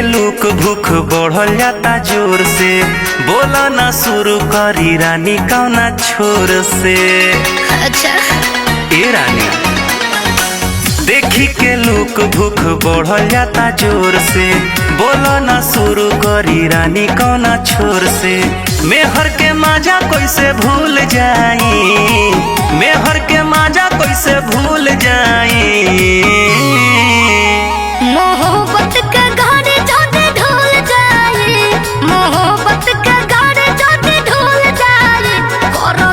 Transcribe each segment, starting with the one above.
Look भूख बढ़ल जाता जोर से, बोला ना शुरू करी रानी कौना छोर से। अच्छा ए रानी देखी के लुक भूख बढ़ल जाता जोर से, बोला ना शुरू करी रानी कौना छोर से। मेहर के माजा कैसे भूल जाई, मेहर के माजा कैसे भूल जाई। मोहब्बत के गाने जोते ढोल जाए, मोहब्बत के गाने जोते ढोल जाए। करो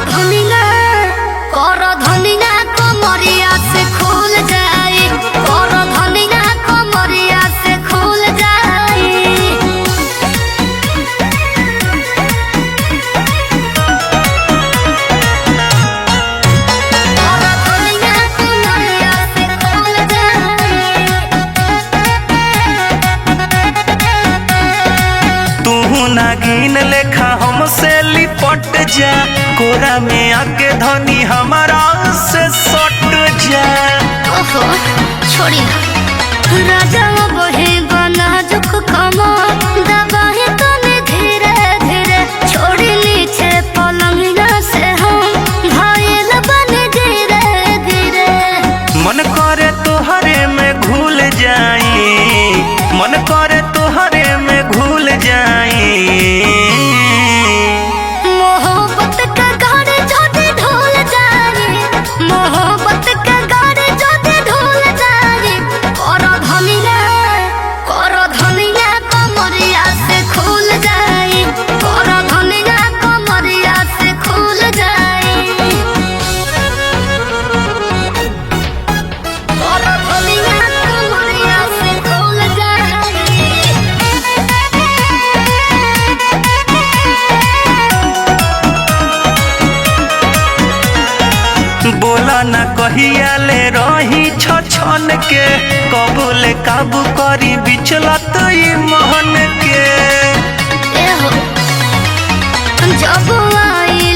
धनिया कमरिया से खुल जाए, करो धनिया कमरिया से खुल जाए। करो धनिया कमरिया से खुल जाए। तू नागिन लेखा हमसे लिपट जा, कोरा में आके धनी हमारा से सट जा। ओहो छोड़ी ना राजा बहे बना जुक कमा दबाहे तने धीरे धीरे छोड़ी नीचे पलंगिया से हम घायल बने धीरे धीरे। मन करे तोहरे में घुल जाई, मन करे तोहरे में घुल जाई। मोहब्बत के गाने जोते ढोल जाए, मोहब्बत के गाने जोते ढोल जाए। करो धनिया कमरिया से खुल जाए, करो धनिया कमरिया से खुल जाए। करो धनिया कमरिया से खुल जाए। बोला ना कहिया ले रही छन के, कबूले काबू करी बिचलत ई महन के। एहो जब आई